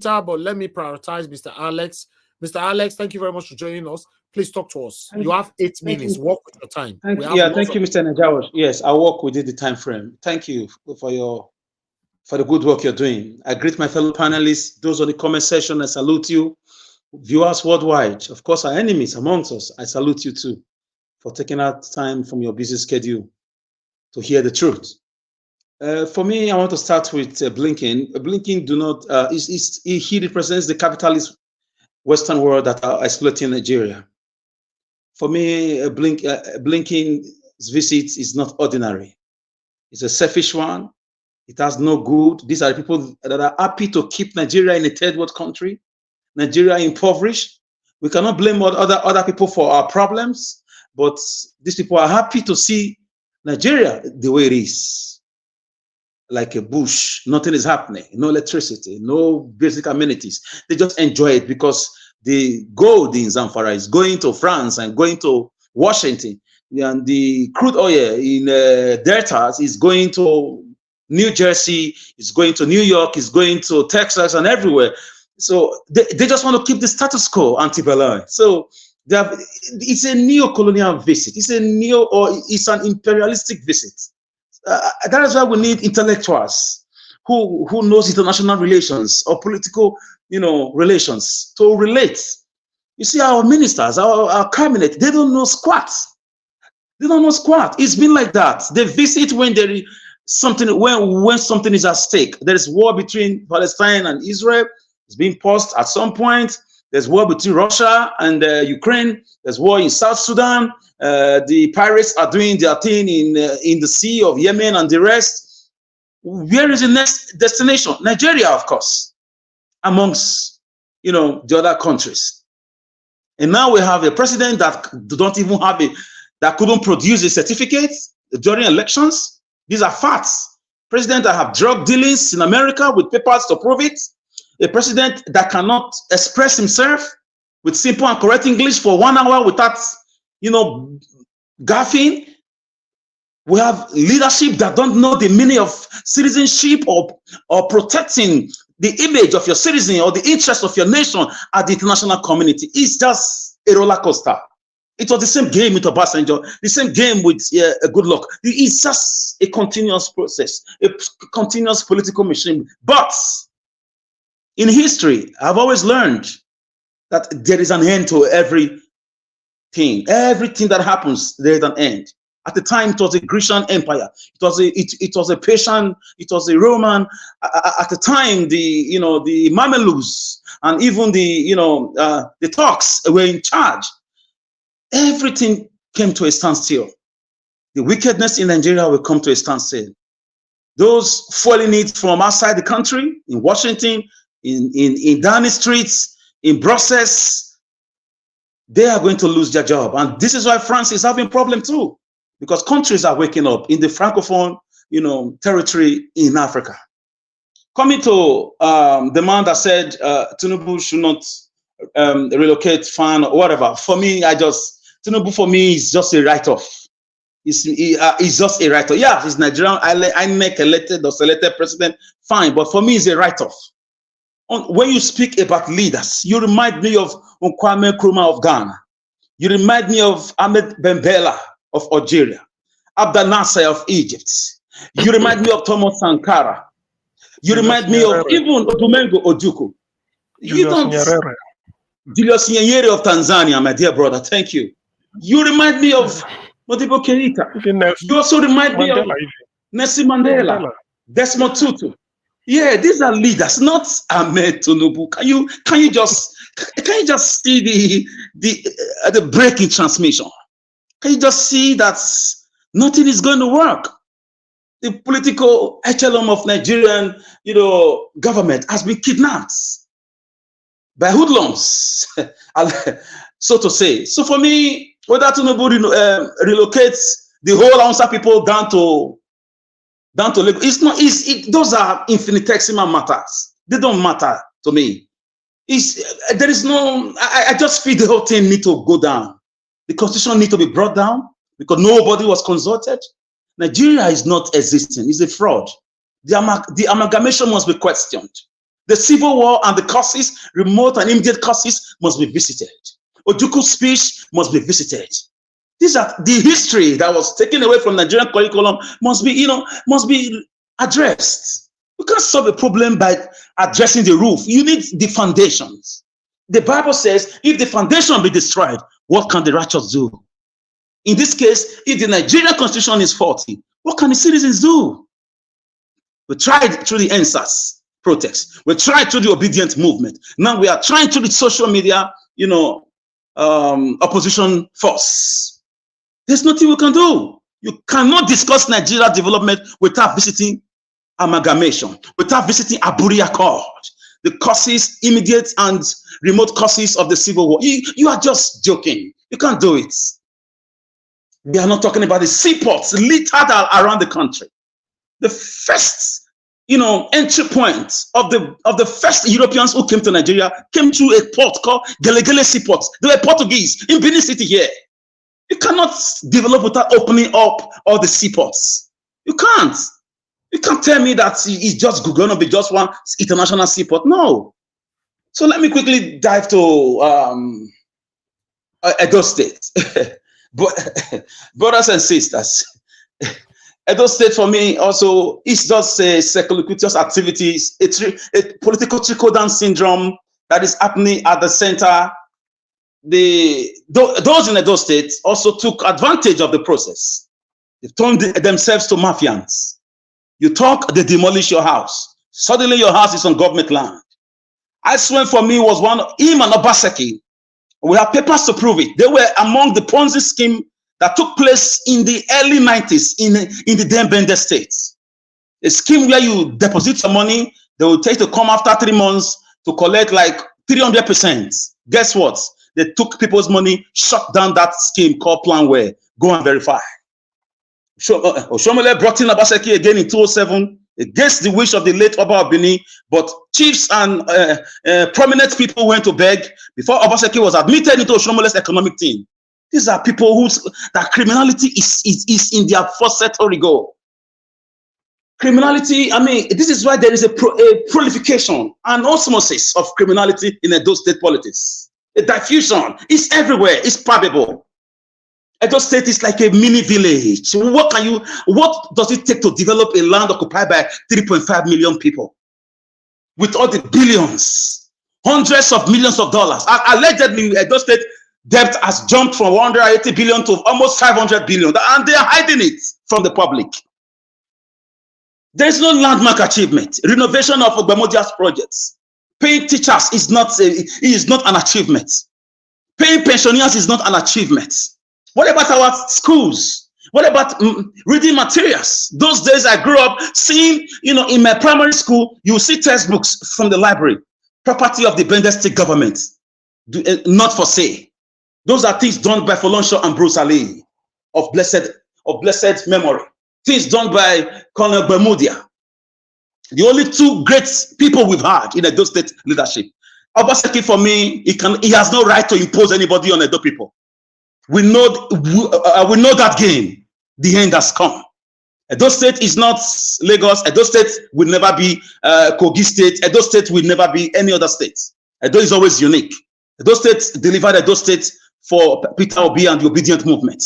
Rita, but let me prioritize Mr. Alex. Mr. Alex, thank you very much for joining us. Please talk to us. You have 8 minutes. Work with your time. Thank you, Mr. Najawa. Yes, I'll work within the time frame. Thank you for the good work you're doing. I greet my fellow panelists, those on the comment section. I salute you. Viewers worldwide, of course, our enemies amongst us, I salute you too for taking out time from your busy schedule to hear the truth. For me, I want to start with Blinken. Blinken he represents the capitalist Western world that are exploiting Nigeria. For me, Blinken's visit is not ordinary. It's a selfish one. It has no good. These are the people that are happy to keep Nigeria in a third world country, Nigeria impoverished. We cannot blame other people for our problems, but these people are happy to see Nigeria the way it is. Like a bush, nothing is happening, no electricity, no basic amenities. They just enjoy it because the gold in Zamfara is going to France and going to Washington, and the crude oil in deltas is going to New Jersey, is going to New York, is going to Texas and everywhere. So they just want to keep the status quo antebellum. So it's a neo-colonial visit. It's an imperialistic visit. That is why we need intellectuals who knows international relations or political, relations to relate. You see, our ministers, our cabinet, they don't know squat. They don't know squat. It's been like that. They visit when there is something, when something is at stake. There is war between Palestine and Israel. It's being paused at some point. There's war between Russia and Ukraine. There's war in South Sudan. The pirates are doing their thing in the Sea of Yemen and the rest. Where is the next destination? Nigeria, of course, amongst the other countries. And now we have a president that don't even have that couldn't produce a certificate during elections. These are facts. President that have drug dealings in America with papers to prove it. A president that cannot express himself with simple and correct English for 1 hour without, gaffing. We have leadership that don't know the meaning of citizenship or protecting the image of your citizen or the interest of your nation at the international community. It's just a roller coaster. It was the same game with Obasanjo, the same game with good luck. It's just a continuous process, a continuous political machine. But in history, I've always learned that there is an end to everything. Everything that happens, there is an end. At the time, it was a Grecian empire. It was a Persian. It was a Roman. At the time, the Mamelukes and even the Turks were in charge. Everything came to a standstill. The wickedness in Nigeria will come to a standstill. Those foiling it from outside the country, in Washington, in Downing streets, in Brussels, they are going to lose their job. And this is why France is having a problem too, because countries are waking up in the Francophone, territory in Africa. Coming to the man that said Tinubu should not relocate FAAN or whatever. For me, Tinubu for me is just a write-off. He's just a write-off. Yeah, he's Nigerian, INEC elected or selected president, fine. But for me, it's a write-off. When you speak about leaders, you remind me of Kwame Nkrumah of Ghana. You remind me of Ahmed Ben Bella of Algeria, Abdel Nasser of Egypt. You remind me of Thomas Sankara. You remind me of even Domingo Ojukwu. Julius Nyerere of Tanzania, my dear brother. Thank you. You remind me of Modibo Keita. You also remind me of Nelson Mandela, Desmond Tutu. Yeah, these are leaders, not Ahmed Tinubu. Can you just see the break in transmission? Can you just see that nothing is going to work? The political echelon of Nigerian, government has been kidnapped by hoodlums, so to say. So for me, whether Tinubu relocates the whole Hausa people down to Lagos, those are infinitesimal matters. They don't matter to me. There is no. I just feel the whole thing need to go down. The constitution need to be brought down because nobody was consulted. Nigeria is not existing. It's a fraud. The amalgamation must be questioned. The civil war and the causes, remote and immediate causes, must be visited. Ojuku's speech must be visited. These are the history that was taken away from Nigerian curriculum must be addressed. You can't solve a problem by addressing the roof. You need the foundations. The Bible says, if the foundation be destroyed, what can the righteous do? In this case, if the Nigerian constitution is faulty, what can the citizens do? We tried through the NSAS protest. We tried through the obedient movement. Now we are trying through the social media, opposition force. There's nothing we can do. You cannot discuss Nigeria development without visiting amalgamation, without visiting Aburi Accord, the causes, immediate and remote causes of the civil war. You are just joking. You can't do it. They are not talking about the seaports littered around the country. The first, entry point of the first Europeans who came to Nigeria came through a port called Gelegele Seaport. They were Portuguese in Benin City here. You cannot develop without opening up all the seaports. You can't. You can't tell me that it's just going to be just one international seaport. No. So let me quickly dive to Edo State. Brothers and sisters, Edo State for me also is just a circuitous activities, a political trickle-down syndrome that is happening at the center. Those in Edo State also took advantage of the process. They turned themselves to mafians. You talk, they demolish your house. Suddenly your house is on government land. I swear for me was him and Obaseki. We have papers to prove it. They were among the Ponzi scheme that took place in the early 90s in the Dembende state. A scheme where you deposit some money, they will take to come after 3 months to collect like 300%. Guess what? They took people's money, shut down that scheme called Planware. Go and verify. Oshomole brought in Obaseki again in 2007 against the wish of the late Oba of Benin, but chiefs and prominent people went to beg before Obaseki was admitted into Oshomole's economic team. These are people that criminality is in their first set or go. Criminality, this is why there is a proliferation and osmosis of criminality in Edo State politics. A diffusion is everywhere, it's palpable. Edo State is like a mini village. What does it take to develop a land occupied by 3.5 million people? With all the billions, hundreds of millions of dollars. Allegedly, Edo State debt has jumped from 180 billion to almost 500 billion, and they are hiding it from the public. There is no landmark achievement. Renovation of Ogbemodia's projects. Paying teachers is not an achievement. Paying pensioners is not an achievement. What about our schools? What about reading materials? Those days I grew up seeing, in my primary school, you see textbooks from the library, property of the Bende State government, not for sale. Those are things done by Folonsho and Bruce Ali of blessed memory. Things done by Colonel Bermudia. The only two great people we've had in Edo State leadership. Obaseki, for me, he has no right to impose anybody on Edo people. We know that game. The end has come. Edo State is not Lagos. Edo State will never be Kogi State. Edo State will never be any other state. Edo is always unique. Edo State delivered Edo State for Peter Obi and the obedient movement.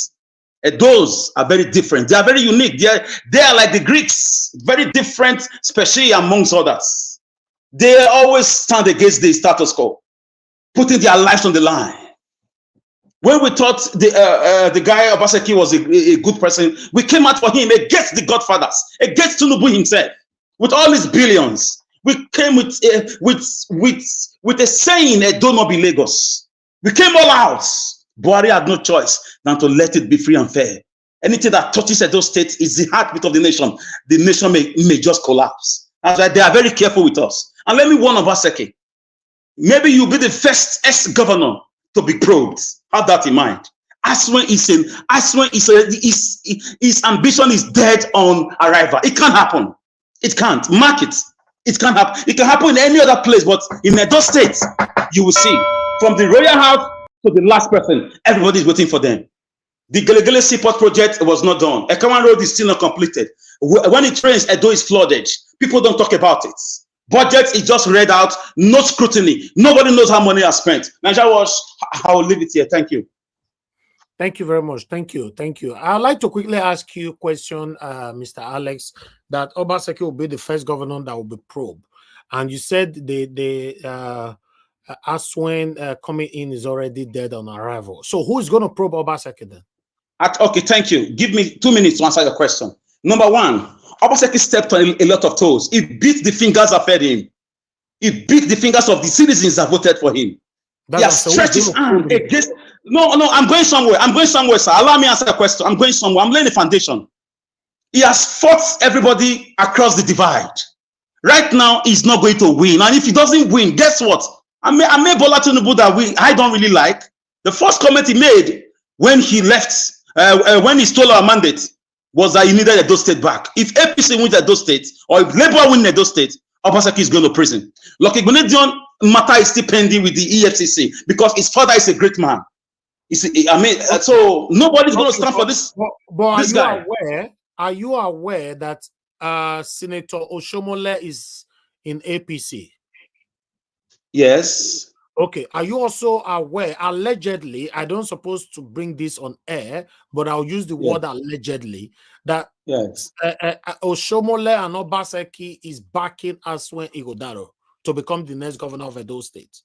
Those are very different. They are very unique. They are like the Greeks, very different species amongst others. They always stand against the status quo, putting their lives on the line. When we thought the guy Obaseki was a good person, we came out for him against the godfathers, against Tinubu himself, with all his billions. We came with a saying, "Do not be Lagos." We came all out. Buhari had no choice than to let it be free and fair. Anything that touches Edo State is the heartbeat of the nation. The nation may just collapse. That's why they are very careful with us. And let me warn Obaseki. Maybe you'll be the first ex-governor to be probed. Have that in mind. His ambition is dead on arrival. It can't happen. It can't. Mark it. It can't happen. It can happen in any other place, but in Edo State, you will see. From the royal house to the last person, everybody is waiting for them. The Gelegele Seaport project was not done. Ekawan Road is still not completed. When it rains, Edo is flooded. People don't talk about it. Budget is just read out, no scrutiny. Nobody knows how money is spent. Nigeria was, I will leave it here. Thank you. Thank you very much. Thank you. Thank you. I'd like to quickly ask you a question, Mr. Alex, that Obaseki will be the first governor that will be probed. And you said the Aswen coming in is already dead on arrival. So who is going to probe Obaseki then? Okay, thank you. Give me 2 minutes to answer your question. Number one, Obaseki stepped on a lot of toes. He beat the fingers that fed him. He beat the fingers of the citizens that voted for him. He has stretched his hand against. No, I'm going somewhere. I'm going somewhere, sir. Allow me to answer a question. I'm going somewhere. I'm laying a foundation. He has fought everybody across the divide. Right now, he's not going to win. And if he doesn't win, guess what? I made Bola Tinubu that I don't really like. The first comment he made when he left, when he stole our mandate, was that he needed Edo State back. If APC wins Edo State, or if Labour wins Edo State, Obaseki is going to prison. Lucky Benedion matter is still pending with the EFCC because his father is a great man. So nobody's going to stand for this. But this guy. Are you aware that Senator Oshomole is in APC? Yes. Okay. Are you also aware, allegedly, I don't suppose to bring this on air, but I'll use the word allegedly, that Oshomole and Obaseki is backing Aswen Ighodalo to become the next governor of Edo State?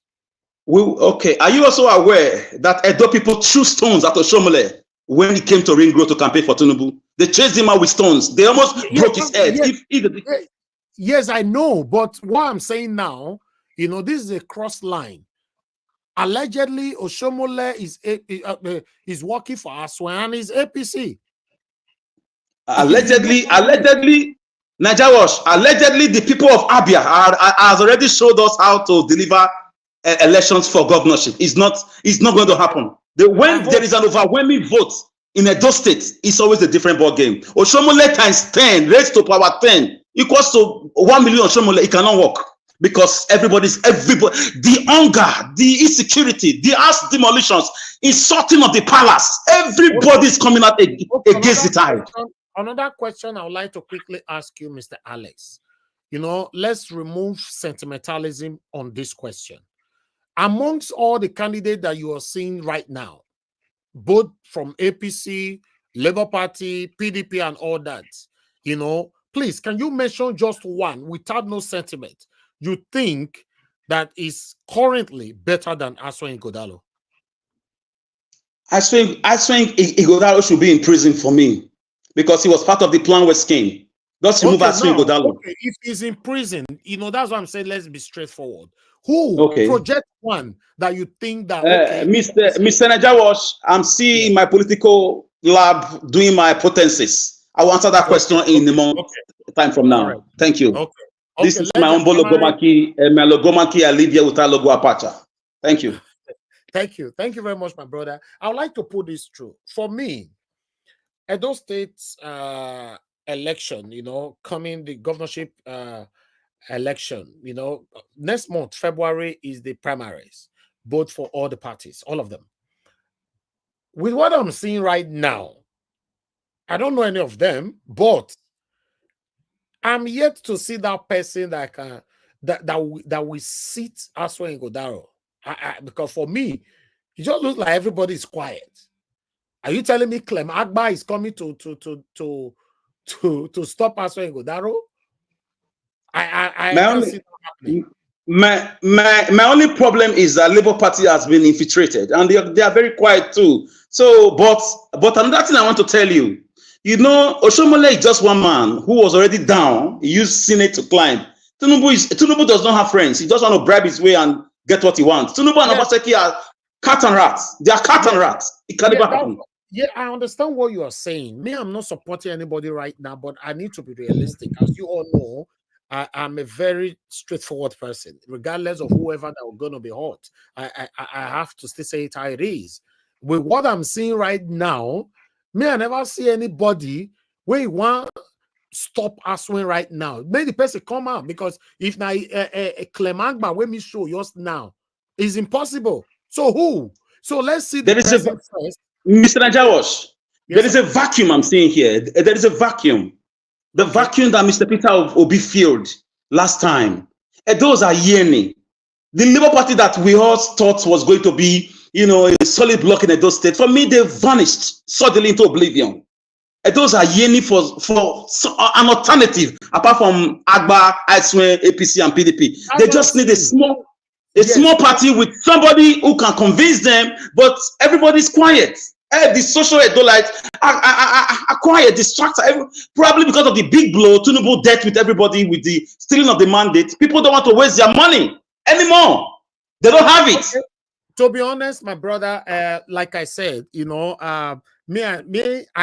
Okay. Are you also aware that Edo people threw stones at Oshomole when he came to Ring Road to campaign for Tinubu? They chased him out with stones. They almost broke his head. Yes, I know. But what I'm saying now, this is a cross line. Allegedly, Oshomole is working for Aswen and is APC. Allegedly, allegedly, the people of Abia has already showed us how to deliver elections for governorship. It's not going to happen. When there is an overwhelming vote in Edo State, it's always a different ball game. Oshomole times 10 raised to power 10 equals to 1 million Oshomole. It cannot work because everybody, the hunger, the insecurity, the house demolitions, insulting of the palace. Everybody is coming out against the tide. Another question I would like to quickly ask you, Mr. Alex. Let's remove sentimentalism on this question. Amongst all the candidates that you are seeing right now, both from APC, Labour Party, PDP, and all that, please, can you mention just one without no sentiment you think that is currently better than Aswen Ighodalo? I think Ighodalo should be in prison for me because he was part of the Plan West scheme. Just remove Aswen Ighodalo. Okay, if he's in prison, that's what I'm saying. Let's be straightforward. Who project one that you think that Mr. Najawash, I'm still in my political lab doing my potencies. I will answer that question in a month time from now. Right. Thank you. This is my humble logomaki, my logomaki Olivia without logo apacha. Thank you. Thank you. Thank you very much, my brother. I would like to put this through. For me, Edo State's election, coming the governorship election, next month, February, is the primaries, both for all the parties, all of them. With what I'm seeing right now, I don't know any of them, but I'm yet to see that person that will sit Aswen Ighodalo. Because for me, it just looks like everybody is quiet. Are you telling me Clem Agba is coming to stop Aswen Ighodalo? My only problem is that Labour Party has been infiltrated and they are very quiet too. So, but another thing I want to tell you, Oshomole is just one man who was already down. He used Senate to climb. Tinubu does not have friends. He just want to bribe his way and get what he wants. Tinubu and Obaseki are cat and rats. They are cat and rats. It can never happen. Yeah, I understand what you are saying. Me, I'm not supporting anybody right now, but I need to be realistic. As you all know, I'm a very straightforward person. Regardless of whoever that are going to be hot, I have to still say it how it is. With what I'm seeing right now, me, I never see anybody where you want stop Aswen right now. May the person come out, because if now Clem Agba, when me show yours now, is impossible. So who? So let's see. There is a first. Mr. Najawash, yes, there is a vacuum I'm seeing here. There is a vacuum. The vacuum that Mr. Peter Obi filled last time. Those are yearning. The Labour Party that we all thought was going to be, a solid block in Edo State, for me, they vanished suddenly into oblivion. Those are yearning for an alternative apart from Agba, ISWE, APC, and PDP. They just need a small party with somebody who can convince them, but everybody's quiet. The social Edolites are quiet, distracted, probably because of the big blow, Tinubu debt with everybody, with the stealing of the mandate. People don't want to waste their money anymore. They don't have it. Okay. To be honest, my brother, like I said, I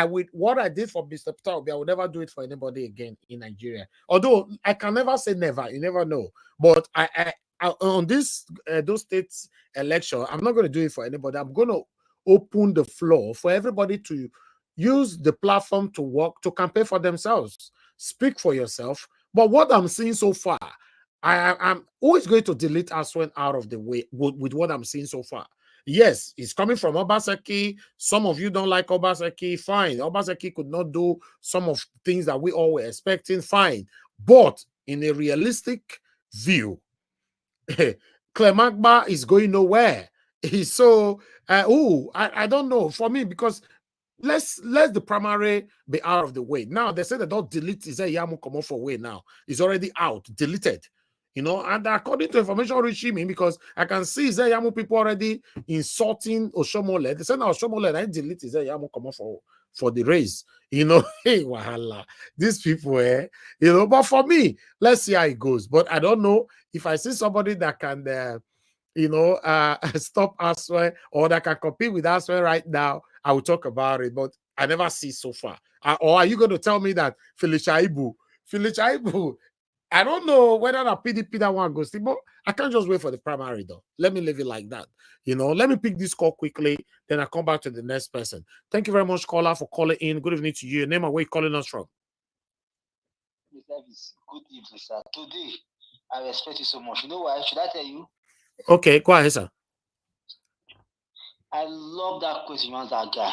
would, what I did for Mr. Peter Obi, I would never do it for anybody again in Nigeria. Although I can never say never, you never know. But I on this those states election, I'm not going to do it for anybody. I'm going to open the floor for everybody to use the platform to work, to campaign for themselves, speak for yourself. But what I'm seeing so far, I'm always going to delete Aswen out of the way with what I'm seeing so far. Yes, it's coming from Obaseki. Some of you don't like Obaseki. Fine. Obaseki could not do some of the things that we all were expecting. Fine. But in a realistic view, Clemagba is going nowhere. He's so, I don't know. For me, because let's the primary be out of the way. Now, they say they don't delete Yamu come off away now. It's already out, deleted. And according to information reaching me, because I can see Yamu people already insulting Oshomole. They say now Oshomole, I delete Yamu come off for the race. Hey, wahala. These people, but for me, let's see how it goes. But I don't know if I see somebody that can, stop Aswe or that can compete with Aswe right now, I will talk about it. But I never see so far. Or are you going to tell me that Felicia Ibu, I don't know whether the PDP that one goes, but I can't just wait for the primary though. Let me leave it like that. Let me pick this call quickly, then I come back to the next person. Thank you very much, caller, for calling in. Good evening to you. Your name and where you calling us from? Good evening, sir. Today, I respect you so much. You know why? Should I tell you? Okay, go ahead, sir. I love that question you asked that guy.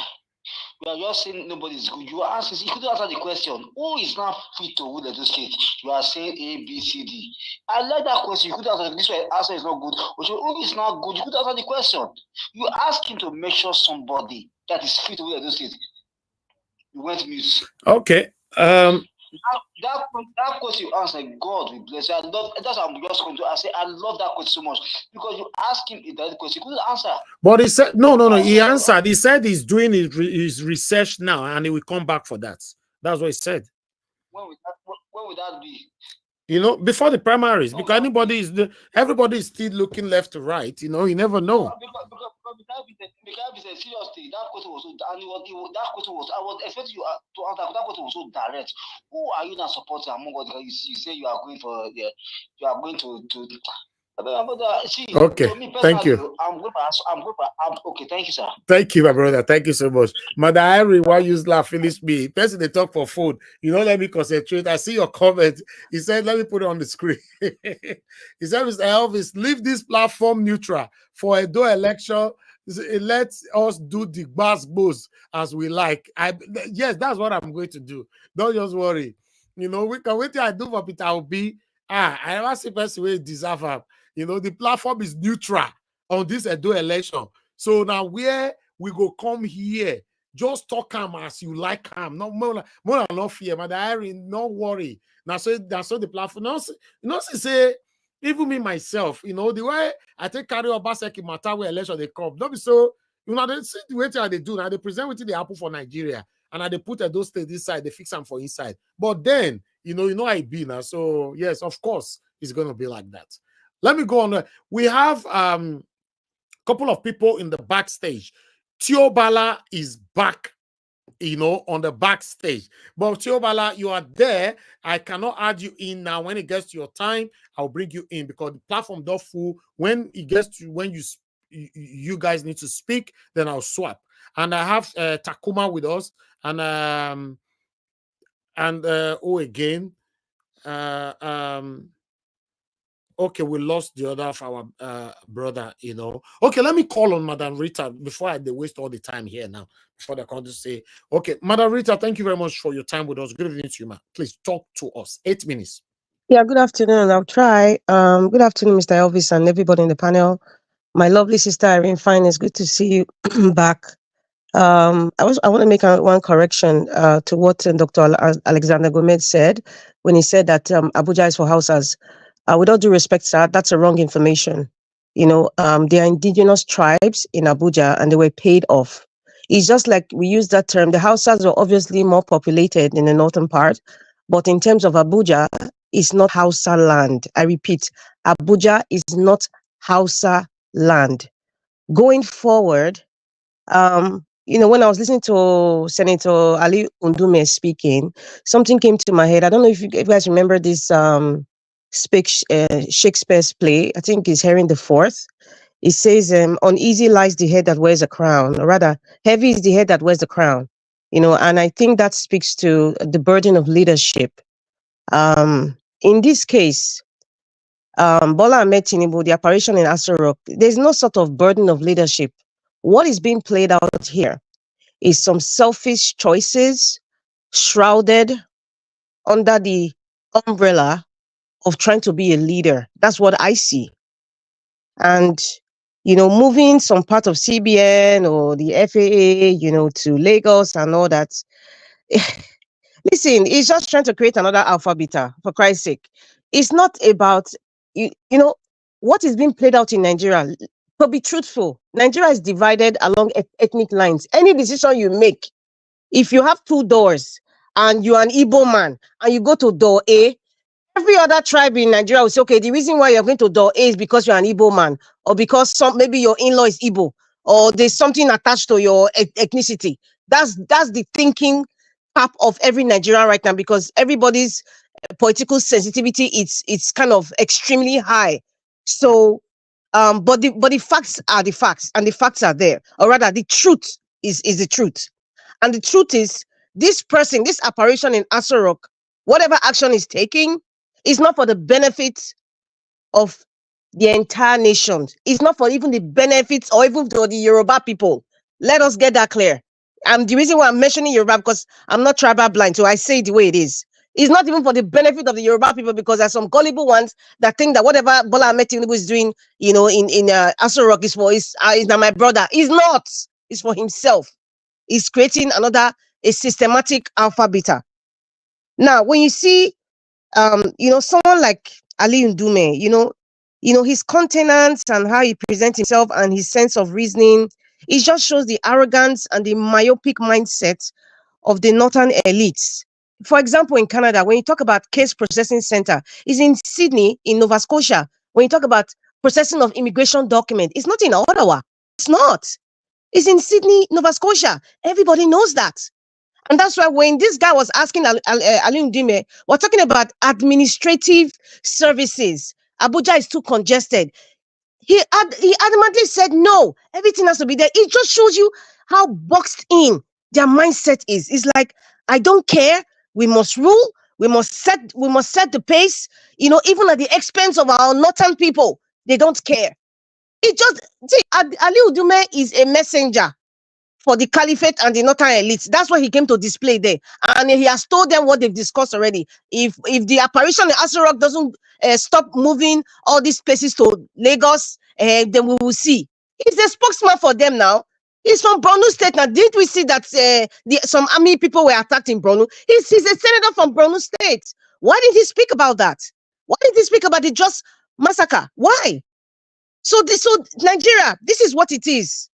You are just saying nobody's good. You are asking, you could answer the question, who is not fit to rule Edo State? You are saying A, B, C, D. I like that question. You could answer this way, answer is not good. Who is not good? You could answer the question. You ask him to make sure somebody that is fit to rule Edo State. You went mute. Okay. That question you answer, God will bless you. I love that's what I'm just going to. I say I love that question so much because you ask him a direct question, he couldn't answer. But he said no. He answered. He said he's doing his research now, and he will come back for that. That's what he said. When would that be? Before the primaries, because everybody is still looking left to right. You never know. Because seriously, that question was so, and that question was, I was expecting you to answer. That question was so direct. Who are you not supporting among others? You say you are going for you are going to. See, okay, me thank you. Okay, thank you, sir. Thank you, my brother. Thank you so much. Mother Irene, why you laugh? Finish me. Person they talk for food. Let me concentrate. I see your comment. He said, let me put it on the screen. He said, Mr. Elvis, leave this platform neutral for Edo election. Let us do the gbas as we like. Yes, that's what I'm going to do. Don't just worry. We can wait till I do for Peter Obi. I never see person who deserve him. The platform is neutral on this Edo election. So now where we go come here, just talk him as you like him. No more not fear, but no worry. Now so the platform. Say even me myself, the way I take carry Obaseki matter where election they come. Don't be so, they see the way they do now. They present with the apple for Nigeria, and they put Edo State this side, they fix them for inside. But then, I be now. So yes, of course, it's gonna be like that. Let me go on. We have couple of people in the backstage. Tiobala is back, on the backstage. But Tiobala, you are there. I cannot add you in now. When it gets to your time, I'll bring you in because the platform does full. When it gets to when you guys need to speak, then I'll swap. And I have Takuma with us, and again. Okay, we lost the other of our brother, Okay, let me call on Madam Rita before they waste all the time here now. Before they come to say, okay, Madam Rita, thank you very much for your time with us. Good evening to you, ma. Please talk to us. 8 minutes. Yeah, good afternoon. I'll try. Good afternoon, Mr. Elvis and everybody in the panel. My lovely sister Irene Fine, it's good to see you back. I want to make one correction to what Dr. Alexander Gomez said when he said that Abuja is for Hausas. With all due respect, sir, that's a wrong information. You know, there are indigenous tribes in Abuja and they were paid off. It's just like we use that term. The Hausas are obviously more populated in the northern part, but in terms of Abuja, it's not Hausa land. I repeat, Abuja is not Hausa land. Going forward, you know, when I was listening to Senator Ali Ndume speaking, something came to my head. I don't know if you guys remember this Shakespeare's play. I think it's Henry the Fourth. It says, uneasy lies the head that wears a crown, or rather, heavy is the head that wears the crown. You know, and I think that speaks to the burden of leadership. In this case, Bola Ahmed Tinubu, the apparition in Aso Rock, there's no sort of burden of leadership. What is being played out here is some selfish choices shrouded under the umbrella of trying to be a leader. That's what I see. And, you know, moving some part of CBN or the FAA, you know, to Lagos and all that. Listen, it's just trying to create another alpha beta, for Christ's sake. It's not about, you know, what is being played out in Nigeria. To be truthful, Nigeria is divided along ethnic lines. Any decision you make, if you have two doors and you're an Igbo man and you go to door A, every other tribe in Nigeria will say, okay, the reason why you're going to door A is because you're an Igbo man, or because maybe your in-law is Igbo, or there's something attached to your ethnicity. That's the thinking cap of every Nigerian right now, because everybody's political sensitivity it's kind of extremely high. So, but the facts are the facts, and the facts are there, or rather, the truth is the truth. And the truth is, this person, this apparition in Aso Rock, whatever action is taking, is not for the benefit of the entire nation. It's not for even the benefits or even for the Yoruba people. Let us get that clear. The reason why I'm mentioning Yoruba, because I'm not tribal blind, so I say it the way it is. It's not even for the benefit of the Yoruba people, because there's some gullible ones that think that whatever Bola Ahmed Tinubu is doing, you know, in Aso Rock is not my brother. He's not. It's for himself. He's creating a systematic alpha beta. Now, when you see, you know, someone like Ali Ndume, you know, his countenance and how he presents himself and his sense of reasoning, it just shows the arrogance and the myopic mindset of the northern elites. For example, in Canada, when you talk about case processing center, it's in Sydney, in Nova Scotia. When you talk about processing of immigration document, it's not in Ottawa. It's not. It's in Sydney, Nova Scotia. Everybody knows that. And that's why when this guy was asking Ali Ndume, we're talking about administrative services. Abuja is too congested. He adamantly said, no, everything has to be there. It just shows you how boxed in their mindset is. It's like, I don't care. We must rule. We must set the pace, you know, even at the expense of our northern people. They don't care. It just, see, Ali Ndume is a messenger for the caliphate and the northern elites. That's what he came to display there. And he has told them what they've discussed already. If the apparition in Aso Rock doesn't stop moving all these places to Lagos, then we will see. He's a spokesman for them now. He's from Borno State. Now, did we see that some army people were attacked in Borno? He's a senator from Borno State. Why didn't he speak about that? Why didn't he speak about the Jos massacre? Why? So Nigeria, this is what it is.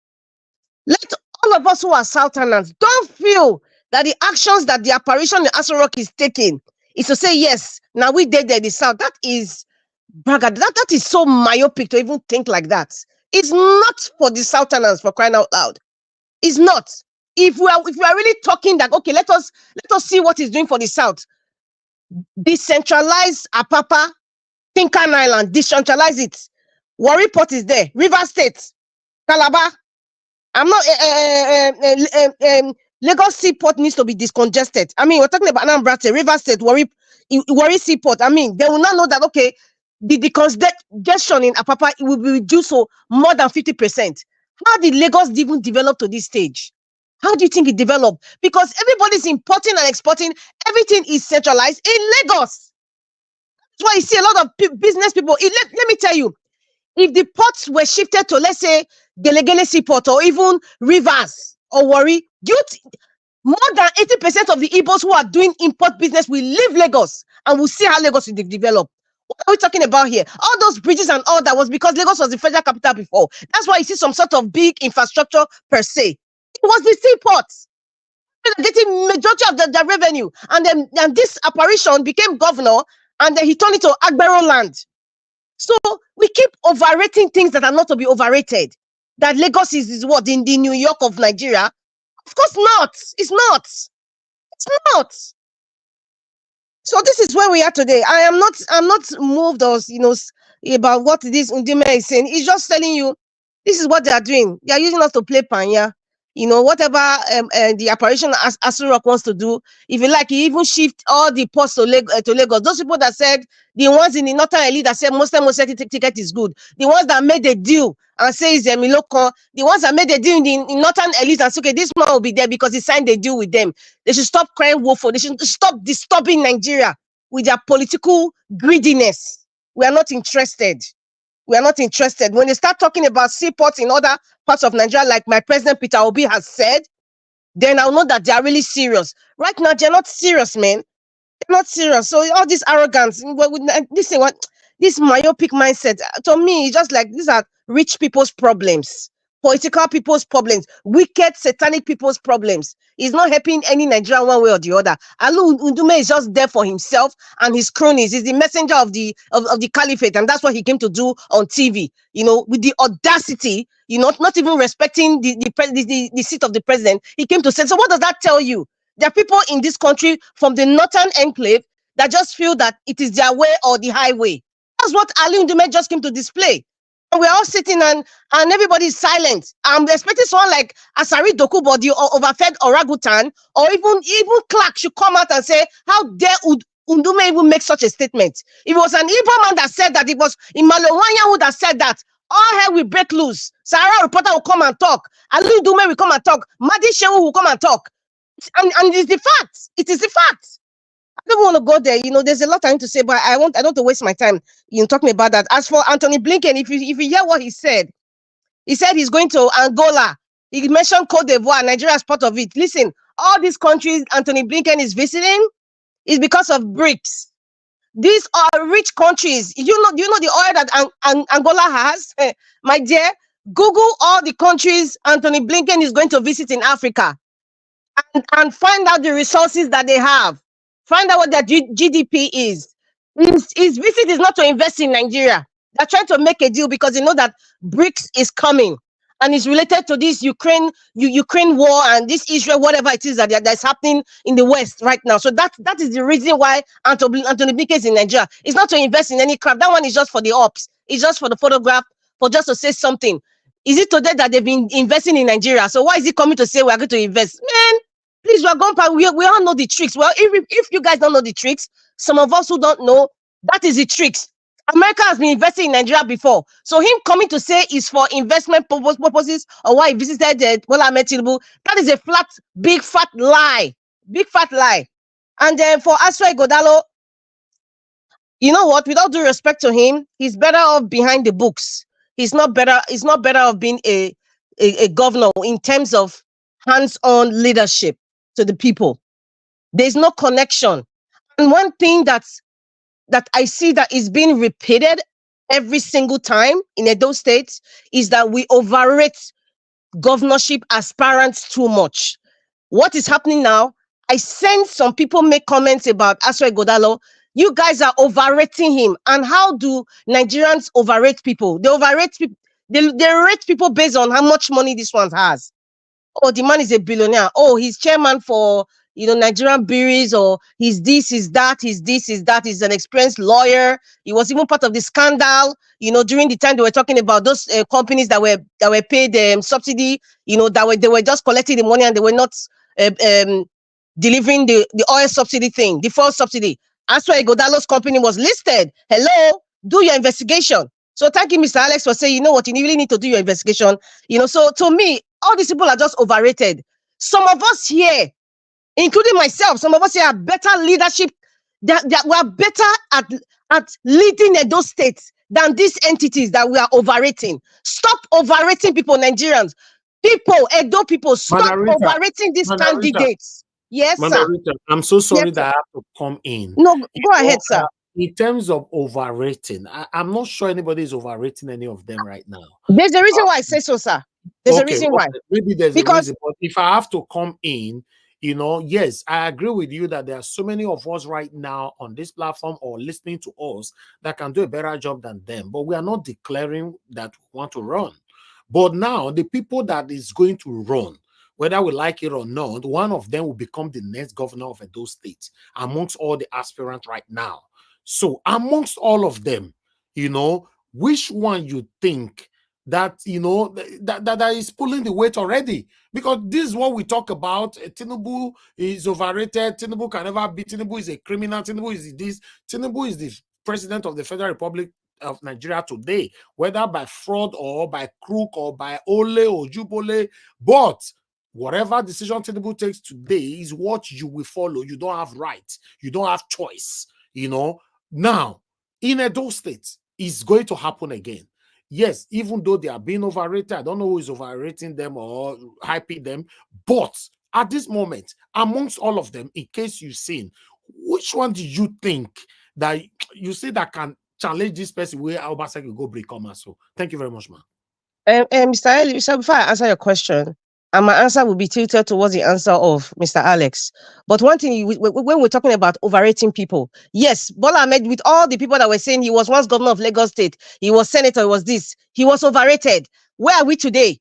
Let all of us who are Southerners don't feel that the actions that the apparition in Aso Rock is taking is to say, yes, now we did the South. That is braggart. That is so myopic to even think like that. It's not for the Southerners, for crying out loud. It's not. If we are really talking that, okay, let us see what he's doing for the South. Decentralize Apapa, Tinkan Island, decentralize it. Warri Port is there. River State, Calabar. I'm not Lagos Seaport needs to be discongested. I mean, we're talking about Anambra State, River State, Warri Seaport. I mean, they will not know that, okay, the congestion in Apapa will be reduced to more than 50%. How did Lagos even develop to this stage? How do you think it developed? Because everybody's importing and exporting, everything is centralized in Lagos. That's why you see a lot of business people. Let me tell you, if the ports were shifted to, let's say, Gelegele Seaport or even Rivers or Warri, more than 80% of the Igbos who are doing import business will leave Lagos, and we'll see how Lagos will develop. What are we talking about here? All those bridges and all that was because Lagos was the federal capital before. That's why you see some sort of big infrastructure per se. It was the seaports getting majority of the revenue, and then this apparition became governor, and then he turned it to Agbero land. So we keep overrating things that are not to be overrated. That Lagos is what, in the New York of Nigeria? Of course not. It's not. It's not. So this is where we are today. I'm not moved or about what this Ndume is saying. He's just telling you this is what they are doing. They are using us to play panya. Whatever the apparition Asurok wants to do. If you like, he even shift all the ports to Lagos. Those people that said, the ones in the northern elite that said Muslim ticket is good. The ones that made the deal and say it's Miloko. The ones that made the deal in the northern elite and say, okay, this man will be there because he signed the deal with them. They should stop crying wolf. They should stop disturbing Nigeria with their political greediness. We are not interested. We are not interested. When they start talking about seaports in other parts of Nigeria, like my president Peter Obi has said, then I'll know that they are really serious. Right now, they're not serious, man. They're not serious. So all this arrogance, this myopic mindset, to me, it's just like these are rich people's problems, political people's problems, wicked, satanic people's problems. He's not helping any Nigerian one way or the other. Alu Ndume is just there for himself and his cronies. He's the messenger of the caliphate, and that's what he came to do on TV. With the audacity, not even respecting the seat of the president. He came to say. So what does that tell you? There are people in this country from the northern enclave that just feel that it is their way or the highway. That's what Ali Ndume just came to display. And we're all sitting and everybody's silent. I'm expecting someone like Asari Dokubo, the overfed orangutan, or even Clark should come out and say, how dare Ndume even make such a statement? If it was an Igbo man that said that, it was Imalowanya would have said that, all hell will break loose. Sahara reporter will come and talk. Ali Ndume will come and talk. Madi Shehu will come and talk. And it's the fact. It is the fact. I don't want to go there. There's a lot I need to say, but I don't want to waste my time talking about that. As for Anthony Blinken, if you hear what he said he's going to Angola. He mentioned Cote d'Ivoire, Nigeria is part of it. Listen, all these countries Anthony Blinken is visiting is because of BRICS. These are rich countries. You know the oil that Angola has? My dear, Google all the countries Anthony Blinken is going to visit in Africa and find out the resources that they have. Find out what their GDP is. His visit is not to invest in Nigeria. They're trying to make a deal because they know that BRICS is coming and it's related to this Ukraine war and this Israel, whatever it is that's happening in the West right now. So that is the reason why Anthony Blinken is in Nigeria. It's not to invest in any crap. That one is just for the ops. It's just for the photograph, for just to say something. Is it today that they've been investing in Nigeria? So why is he coming to say we're going to invest? Man, please, we all know the tricks. Well, if you guys don't know the tricks, some of us who don't know, that is the tricks. America has been investing in Nigeria before. So him coming to say is for investment purposes or why he visited Bola Ahmed Tinubu, that is a big fat lie. Big fat lie. And then for Asra Godalo, you know what? With all due respect to him, he's better off behind the books. He's not better off being a governor in terms of hands-on leadership to the people. There's no connection. And one thing that I see that is being repeated every single time in Edo State is that we overrate governorship aspirants too much. What is happening now? I sense some people make comments about Asra Godalo. You guys are overrating him. And how do Nigerians overrate people? They overrate people. They rate people based on how much money this one has. Oh, the man is a billionaire. Oh, he's chairman for Nigerian breweries, or he's this, he's that, he's this, he's that. He's an experienced lawyer. He was even part of the scandal. During the time they were talking about those companies that were paid subsidy. That they were just collecting the money and they were not delivering the oil subsidy thing, the fuel subsidy. That's why Godalo's company was listed. Hello, do your investigation. So thank you, Mr. Alex, for saying, you know what, you really need to do your investigation. So to me, all these people are just overrated. Some of us here, including myself, some of us here are better leadership that we are better at leading Edo State than these entities that we are overrating. Stop overrating people, Nigerians. People, Edo people, stop overrating these candidates. Yes, sir. Rita, I'm so sorry Yes, that I have to come in. No, go ahead, sir. In terms of overrating, I'm not sure anybody is overrating any of them right now. There's a reason why I say so, sir. There's a reason why. Maybe there's a reason, but if I have to come in, yes, I agree with you that there are so many of us right now on this platform or listening to us that can do a better job than them, but we are not declaring that we want to run. But now the people that is going to run, whether we like it or not, one of them will become the next governor of Edo State amongst all the aspirants right now. So amongst all of them, which one you think that that is pulling the weight already? Because this is what we talk about. Tinubu is overrated. Tinubu can never be. Tinubu is a criminal. Tinubu is this. Tinubu is the president of the Federal Republic of Nigeria today, whether by fraud or by crook or by ole or jubole. But whatever decision Tinubu takes today is what you will follow. You don't have right. You don't have choice. Now in Edo State, it's going to happen again. Yes, even though they are being overrated, I don't know who is overrating them or hyping them, but at this moment, amongst all of them, in case you've seen, which one do you think that you see that can challenge this person where Obaseki go break come? So thank you very much, man. Mr. Eli, so before I answer your question, and my answer will be tilted towards the answer of Mr. Alex. But one thing, when we're talking about overrating people, yes, Bola Ahmed, with all the people that were saying he was once governor of Lagos State, he was senator, he was this, he was overrated. Where are we today?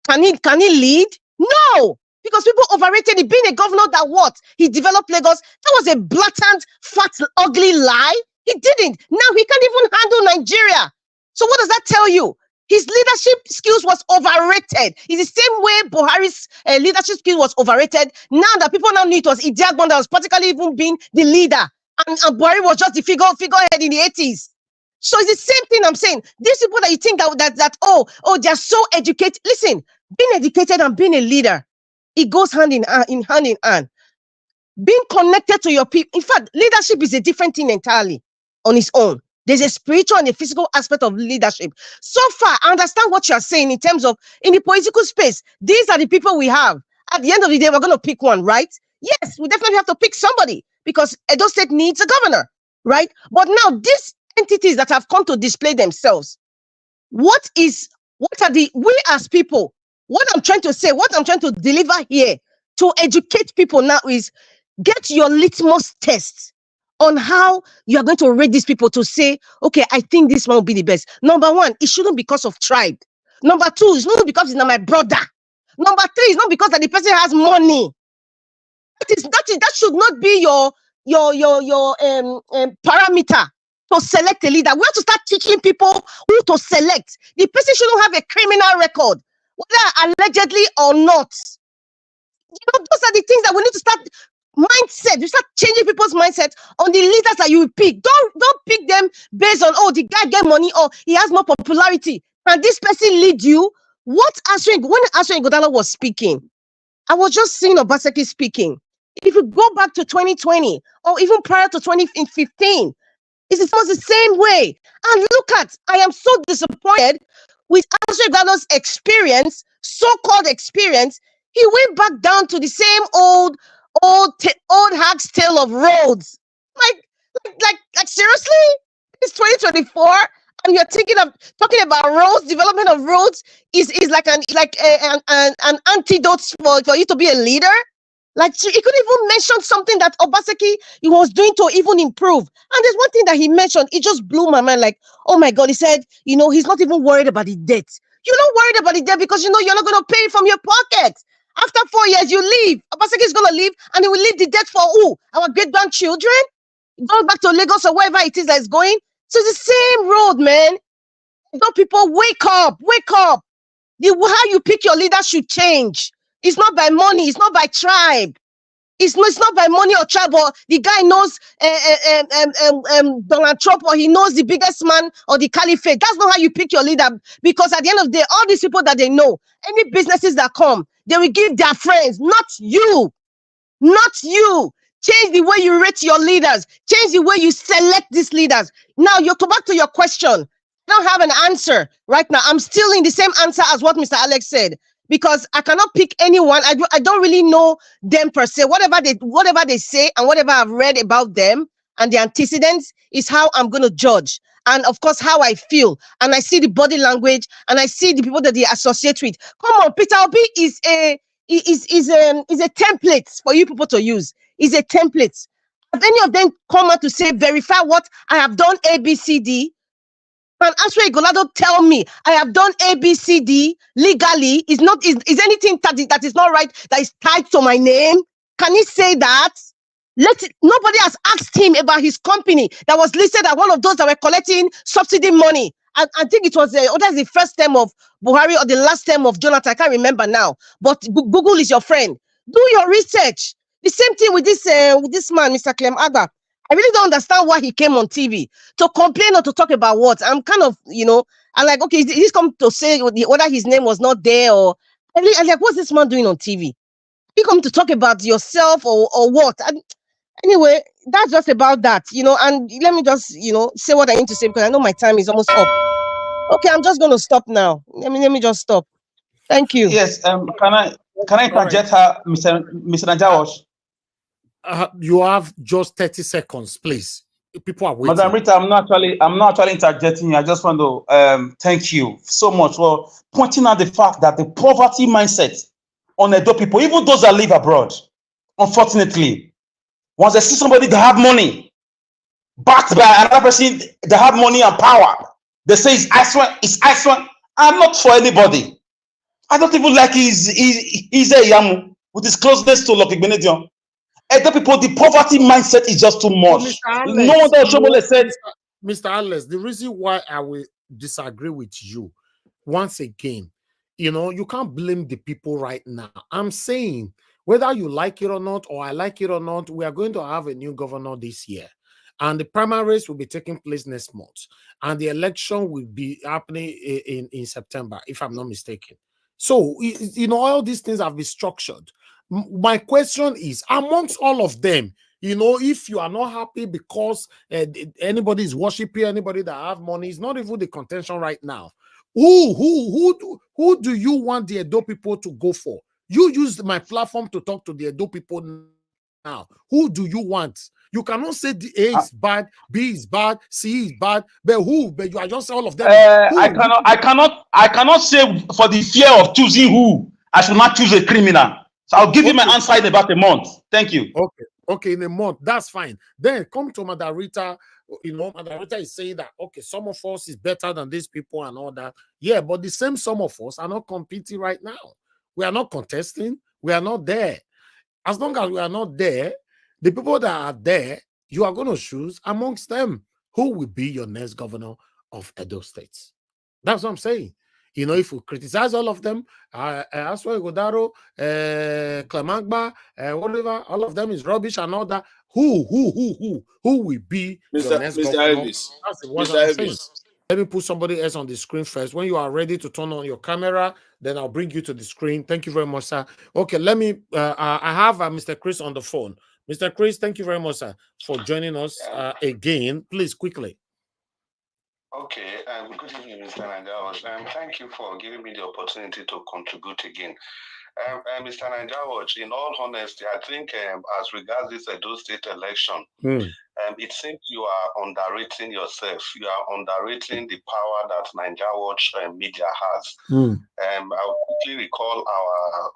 Can he lead? No, because people overrated him being a governor that what? He developed Lagos. That was a blatant, fat, ugly lie. He didn't. Now he can't even handle Nigeria. So what does that tell you? His leadership skills was overrated. It's the same way Buhari's leadership skill was overrated. Now that people now knew it was Idiagbon that was particularly even being the leader, and Buhari was just the figurehead in the 80s. So it's the same thing I'm saying. These people that you think that they're so educated. Listen, being educated and being a leader, it goes hand in hand. Being connected to your people. In fact, leadership is a different thing entirely on its own. There's a spiritual and a physical aspect of leadership. So far, I understand what you're saying in terms of in the political space. These are the people we have. At the end of the day, we're going to pick one, right? Yes, we definitely have to pick somebody because Edo State needs a governor, right? But now these entities that have come to display themselves, we as people, what I'm trying to say, what I'm trying to deliver here to educate people now is get your litmus test on how you are going to rate these people to say, okay, I think this one will be the best. Number one, it shouldn't be because of tribe. Number two, it's not because it's not my brother. Number three, it's not because that the person has money. That should not be your parameter to select a leader. We have to start teaching people who to select. The person shouldn't have a criminal record, whether allegedly or not. Those are the things that we need to start. Mindset, you start changing people's mindset on the leaders that you will pick. Don't pick them based on the guy get money or he has more popularity. Can this person lead you? When Answering Godala was speaking, I was just seeing Obaseki speaking. If you go back to 2020 or even prior to 2015, it's almost the same way. And I am so disappointed with Answering Godala's experience, so-called experience. He went back down to the same old hag's tale of roads. Like seriously? It's 2024 and you're talking about roads, development of roads is like an antidote for you to be a leader. Like he couldn't even mention something that Obaseki he was doing to even improve. And there's one thing that he mentioned, it just blew my mind. Like, oh my God, he said, he's not even worried about the debt. You're not worried about the debt because you're not going to pay it from your pocket. After 4 years, you leave. Obaseki is going to leave, and he will leave the debt for who? Our great-grandchildren? Go back to Lagos or wherever it is that is going. So it's the same road, man. Don't people wake up. How you pick your leader should change. It's not by money. It's not by tribe. It's not by money or tribe. Or the guy knows Donald Trump, or he knows the biggest man or the caliphate. That's not how you pick your leader. Because at the end of the day, all these people that they know, any businesses that come, they will give their friends, not you. Change the way you rate your leaders. Change the way you select these leaders. Now, you go back to your question. I don't have an answer right now. I'm still in the same answer as what Mr. Alex said, because I cannot pick anyone. I don't really know them per se. Whatever they say and whatever I've read about them and the antecedents is how I'm going to judge. And of course, how I feel. And I see the body language and I see the people that they associate with. Come on, Peter Obi is a template for you people to use. Is a template. Have any of them come out to say, verify what I have done A, B, C, D? Can Aswe Igolado tell me I have done A, B, C, D legally? Is anything that is not right that is tied to my name? Can he say that? Nobody has asked him about his company that was listed as one of those that were collecting subsidy money. I think it was whether the first term of Buhari or the last term of Jonathan. I can't remember now. But Google is your friend. Do your research. The same thing with this man, Mr. Clem Agba. I really don't understand why he came on TV to complain or to talk about what. I'm kind of, I'm like, okay, he's come to say whether his name was not there or. I'm like, what's this man doing on TV? You come to talk about yourself or what? Anyway, that's just about that, and let me just, say what I need to say because I know my time is almost up. Okay, I'm just going to stop now. Let me just stop. Thank you. Yes, can I interject her, Mr. Najawash? You have just 30 seconds, please. People are waiting. Madam Rita, I'm not actually interjecting. I just want to thank you so much for pointing out the fact that the poverty mindset on Edo people, even those that live abroad, unfortunately, once they see somebody that have money, backed by another person that have money and power, they say it's Iceland. I'm not for anybody. I don't even like he's a Yamu with his closeness to Lucky Benedion. Edo people, the poverty mindset is just too much. No wonder Oshobole said, Mr. Alex, the reason why I will disagree with you once again, you can't blame the people right now. I'm saying whether you like it or not, or I like it or not, we are going to have a new governor this year. And the primaries will be taking place next month. And the election will be happening in September, if I'm not mistaken. So, all these things have been structured. My question is, amongst all of them, if you are not happy because anybody is worshiping anybody that have money, it's not even the contention right now. Who do you want the Edo people to go for? You use my platform to talk to the Edo people now. Who do you want? You cannot say the A is bad, B is bad, C is bad, but who? But you are just all of them. I cannot say for the fear of choosing who. I should not choose a criminal. So I'll give you my answer in about a month. Thank you. Okay, in a month, that's fine. Then come to Madam Rita. Madam Rita is saying that, okay, some of us is better than these people and all that. Yeah, but the same some of us are not competing right now. We are not contesting. We are not there. As long as we are not there, the people that are there, you are going to choose amongst them who will be your next governor of Edo State. That's what I'm saying. If we criticize all of them, Aswe Godaro, Clemagba, whatever, all of them is rubbish and all that. Who will be your next governor? That's what I'm saying. Let me put somebody else on the screen first. When you are ready to turn on your camera, then I'll bring you to the screen. Thank you very much, sir. Okay, let me. I have Mr. Chris on the phone. Mr. Chris, thank you very much, sir, for joining us again. Please, quickly. Okay, good evening, Mr. Najawash. Thank you for giving me the opportunity to contribute again. Mr. Najawash, in all honesty, I think as regards this Edo State election, it seems you are underrating yourself. You are underrating the power that Najawash media has. I'll quickly recall our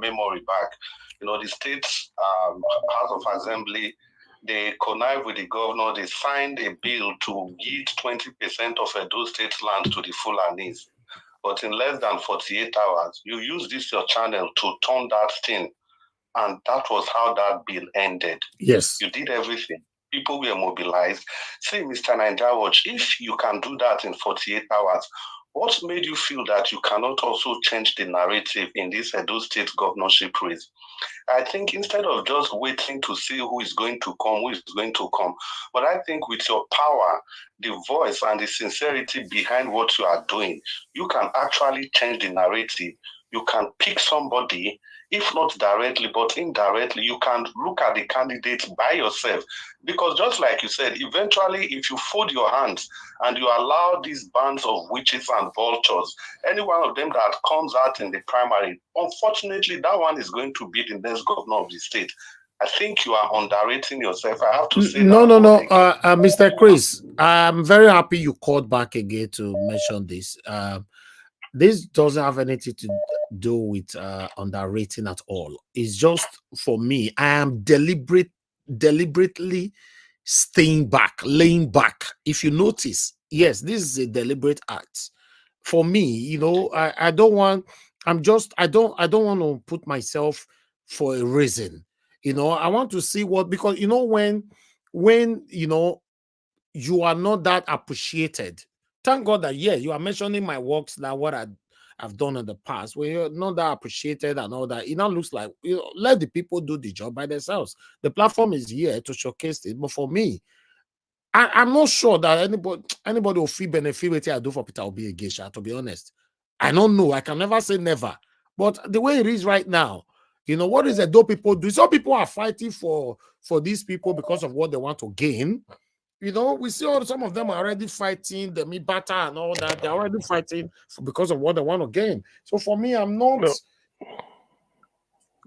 memory back. The state's House of Assembly, they connived with the governor. They signed a bill to give 20% of Edo State land to the Fulanis. But in less than 48 hours, you used your channel to turn that thing. And that was how that bill ended. Yes. You did everything. People were mobilized. Say, Mr. Najawash, if you can do that in 48 hours, what made you feel that you cannot also change the narrative in this Edo State governorship race? I think instead of just waiting to see who is going to come, but I think with your power, the voice and the sincerity behind what you are doing, you can actually change the narrative. You can pick somebody, if not directly, but indirectly, you can look at the candidates by yourself. Because just like you said, eventually, if you fold your hands and you allow these bands of witches and vultures, any one of them that comes out in the primary, unfortunately, that one is going to be the next governor of the state. I think you are underrating yourself. I have to say no, Mr. Chris, I'm very happy you called back again to mention this. This doesn't have anything to do with underrating at all. It's just, for me, I am deliberately staying back, laying back. If you notice, yes, this is a deliberate act. For me, you know, I don't want want to put myself for a reason. You know, I want to see what, because you know, when you know, you are not that appreciated. Thank God that, yeah, you are mentioning my works, that what I've done in the past, where you're not that appreciated and all that. It now looks like, you know, let the people do the job by themselves. The platform is here to showcase it. But for me, I'm not sure that anybody will feel benefit with what I do for Peter Obi Geisha, to be honest. I don't know. I can never say never. But the way it is right now, you know, what is it though people do? Some people are fighting for these people because of what they want to gain. You know, we see some of them are already fighting the Mibata and all that. They're already fighting because of what they want to gain. So for me, I'm not. No.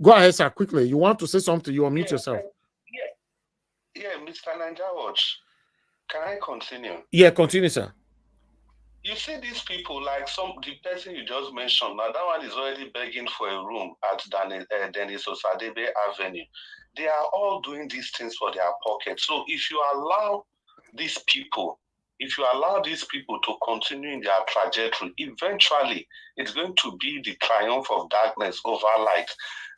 Go ahead, sir, quickly. You want to say something? You unmute yourself. Yeah, Mr. Nanjawatch, can I continue? Yeah, continue, sir. You see these people, like the person you just mentioned, now that one is already begging for a room at Dennis Osadebe Avenue. They are all doing these things for their pocket. So if you allow these people to continue in their trajectory, eventually it's going to be the triumph of darkness over light.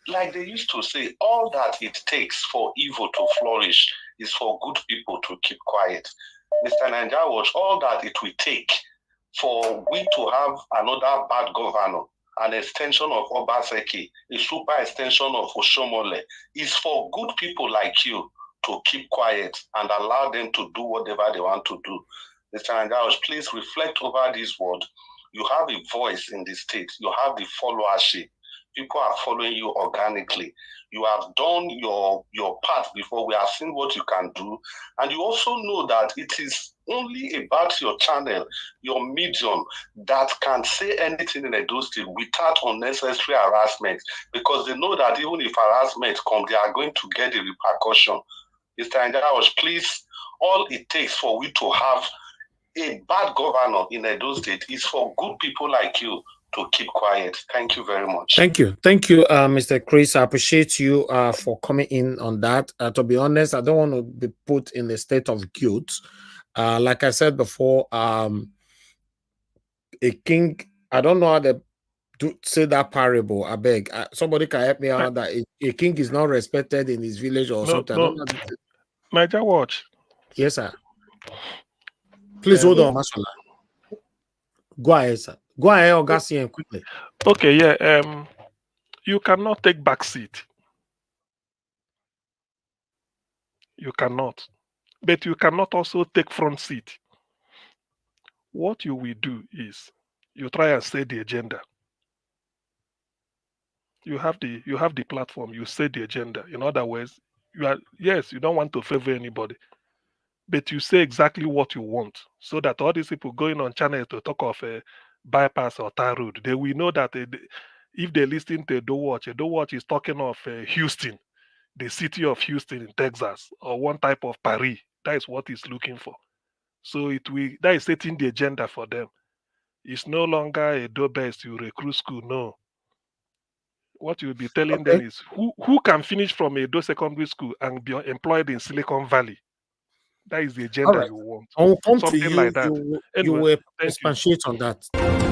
Like they used to say, all that it takes for evil to flourish is for good people to keep quiet. Mr. Nanjawatch, all that it will take for we to have another bad governor, an extension of Obaseki, a super extension of Oshomole, is for good people like you to keep quiet and allow them to do whatever they want to do. Mr. Nanjawatch, please reflect over this word. You have a voice in the state. You have the followership. People are following you organically. You have done your part before. We have seen what you can do. And you also know that it is only about your channel, your medium, that can say anything in Edo State without unnecessary harassment, because they know that even if harassment comes, they are going to get the repercussion. Mr. Nanjawatch, please, all it takes for we to have a bad governor in Edo State is for good people like you to keep quiet. Thank you very much. Thank you, Mr. Chris. I appreciate you for coming in on that. To be honest, I don't want to be put in a state of guilt. Like I said before, a king, I don't know how to say that parable. I beg, somebody can help me out that a king is not respected in his village or something. No. Nanjawatch. Yes, sir. Please hold on, Mashallah. Go ahead, sir. Go ahead, Augustine, quickly. Okay, yeah. You cannot take back seat. You cannot. But you cannot also take front seat. What you will do is you try and set the agenda. You have the platform, you set the agenda. In other words, you don't want to favor anybody, but you say exactly what you want, so that all these people going on channel to talk of a bypass or tar road, they will know that if they listen to Edo Watch is talking of Houston, the city of Houston in Texas, or one type of Paris. That is what he's looking for. So that is setting the agenda for them. It's no longer Edo based, you recruit school. No. What you'll be telling them is who can finish from Edo secondary school and be employed in Silicon Valley. That is the agenda you want. I will come Something to you. like that. You will expatiate on that.